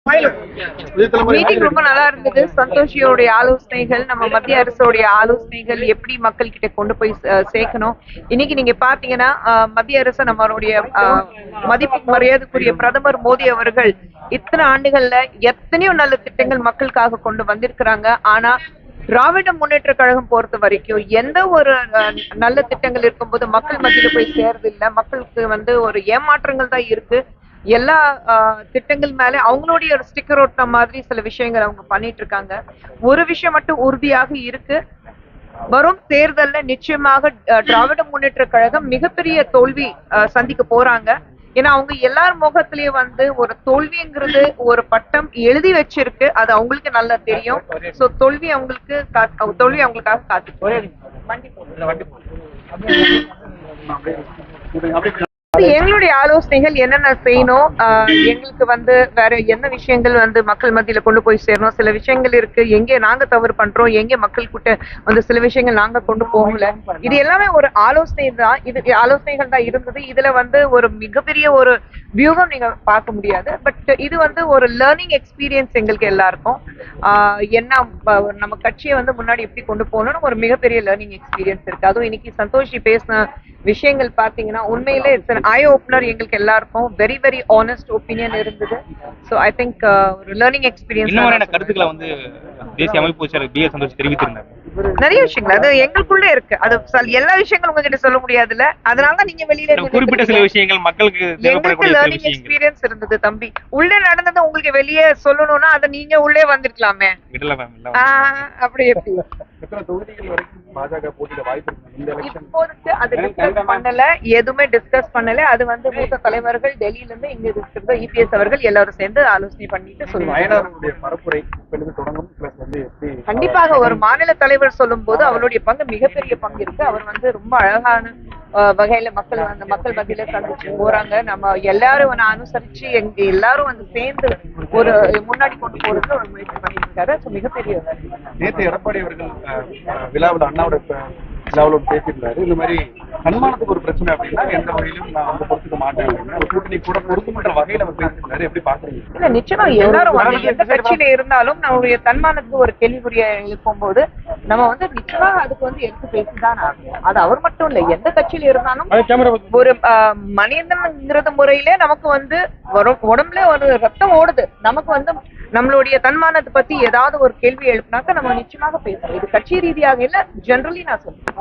Meeting ரொம்ப நல்லா இருந்தது. சந்தோஷியோடைய ஆலோசனைகள், நம்ம மத்திய அரசோடைய ஆலோசனைகள் எப்படி மக்கள் கிட்ட கொண்டு போய் சேர்க்கணும். இன்னைக்கு நீங்க பாத்தீங்கன்னா மத்திய அரசு நம்மளுடைய மதிப்பு மரியாதைக்குரிய பிரதமர் மோடி அவர்கள் இத்தனை ஆண்டுகள்ல எத்தனையோ நல்ல திட்டங்கள் மக்களுக்காக கொண்டு வந்திருக்கிறாங்க. ஆனா திராவிட முன்னேற்ற கழகம் பொறுத்த வரைக்கும் எந்த ஒரு நல்ல திட்டங்கள் இருக்கும்போது மக்கள் மத்தியில போய் சேர்றது இல்ல. மக்களுக்கு ஒரு ஏமாற்றங்கள் தான் இருக்கு. எல்லா திட்டங்கள் மேல அவங்களுடைய ஒரு ஸ்டிக்கர் ஓட்ட மாதிரி சில விஷயங்கள் அவங்க பண்ணிட்டு இருக்காங்க. ஒரு விஷயம் மட்டும் உறுதியாக இருக்கு, வரும் தேர்தல்ல நிச்சயமாக திராவிட முன்னேற்ற கழகம் மிகப்பெரிய தோல்வி சந்திக்க போறாங்க. ஏன்னா அவங்க எல்லார் முகத்திலயும் ஒரு தோல்விங்கிறது ஒரு பட்டம் எழுதி வச்சிருக்கு. அது அவங்களுக்கு நல்லா தெரியும். சோ தோல்வி அவங்களுக்காக காத்து. எங்களுடைய ஆலோசனைகள் என்னென்ன செய்யணும், எங்களுக்கு வேற என்ன விஷயங்கள் மக்கள் மத்தியில கொண்டு போய் சேரணும். சில விஷயங்கள் இருக்கு எங்கே நாங்க தவறு பண்றோம், எங்கே மக்கள் கிட்ட சில விஷயங்கள் நாங்க கொண்டு போகல. இது எல்லாமே ஒரு ஆலோசனை தான். இது ஆலோசனைகள் தான் இருந்தது. இதுல ஒரு மிகப்பெரிய ஒரு வியூகம் நீங்க பார்க்க முடியாது. பட் இது ஒரு லேர்னிங் எக்ஸ்பீரியன்ஸ் எங்களுக்கு எல்லாருக்கும். என்ன நம்ம கட்சியை முன்னாடி எப்படி கொண்டு போகணும்னு ஒரு மிகப்பெரிய லேர்னிங் எக்ஸ்பீரியன்ஸ் இருக்கு. அதுவும் இன்னைக்கு சந்தோஷி பேசின விஷயங்கள் பாத்தீங்கன்னா உண்மையிலே இட்ஸ் an eye opener. எங்களுக்கு எல்லாருக்கும் வெரி வெரி ஆனஸ்ட் ஒப்பீனியன் இருந்தது. சோ ஐ திங்க் ஒரு லேர்னிங் எக்ஸ்பீரியன்ஸ். இன்னொரு கருத்துக்களை தேசிய அமைப்பு செயலர் பி.எஸ். சந்தோஷ் தெரிவித்திருந்தார். நிறைய விஷயங்கள் அது எங்களுக்குள்ள இருக்கு. அது எல்லா விஷயங்களும் உங்ககிட்ட சொல்ல முடியாதுல்ல. அதனால நீங்க வெளியில குறிப்பிட்ட சில விஷயங்கள் மக்களுக்கு லேர்னிங் எக்ஸ்பீரியன்ஸ் இருந்தது. தம்பி உள்ளே நடந்தது உங்களுக்கு வெளியே சொல்லணும்னா அதை நீங்க உள்ளே வந்திருக்கலாமே. அப்படி எப்படி இப்போதைக்கு அது டிஸ்கஸ் பண்ணல, எதுவுமே டிஸ்கஸ் பண்ணல. அது மூத்த தலைவர்கள் டெல்லியில இருந்து இங்க இருக்கிற இபிஎஸ் அவர்கள் எல்லாரும் சேர்ந்து ஆலோசனை பண்ணிட்டு சொல்லுவாங்க. கண்டிப்பாக ஒரு மாநில தலைவர் சொல்லும் போது அவருடைய பங்கு மிகப்பெரிய பங்கு இருக்கு. அவர் ரொம்ப அழகான வகையில மக்கள் மத்தியில சந்திச்சு போறாங்க. நம்ம எல்லாரும் அனுசரிச்சு எல்லாரும் சேர்ந்து ஒரு முன்னாடி கொண்டு போறதுக்கு ஒரு முயற்சி பண்ணியிருக்காரு. மிகப்பெரிய நேற்று எடப்பாடி அவர்கள் விழாவில் அண்ணாவோட விழாவில் பேசியிருந்தாரு. இந்த மாதிரி தன்மானத்துக்கு ஒரு பிரச்சனை அப்படின்னா எந்த வகையிலும் நான் பொறுத்துக்க மாட்டேன் அப்படின்னு கூட்டணி கூட பொறுத்துமன்ற வகையில அவர் பேசியிருந்தாரு. எப்படி பாக்குறீங்க? இல்ல நிச்சயமா எல்லாரும் எந்த கட்சியில இருந்தாலும் நம்மளுடைய தன்மானத்துக்கு ஒரு கேள்விக்குரிய எழுப்பும் போது நம்ம நிச்சயமா அதுக்கு எடுத்து பேசிதான் ஆகும். அது அவர் மட்டும் இல்ல, எந்த கட்சியில இருந்தாலும் ஒரு மனிதன்ங்கிறது முறையில நமக்கு உடம்புல ஒரு ரத்தம் ஓடுது. நமக்கு நம்மளுடைய தன்மானத்தை பத்தி ஏதாவது ஒரு கேள்வி எழுப்பினாக்க நம்ம நிச்சயமாக பேசுறோம். இது கட்சி ரீதியாக இல்ல, ஜெனரலி நான் சொல்றேன்.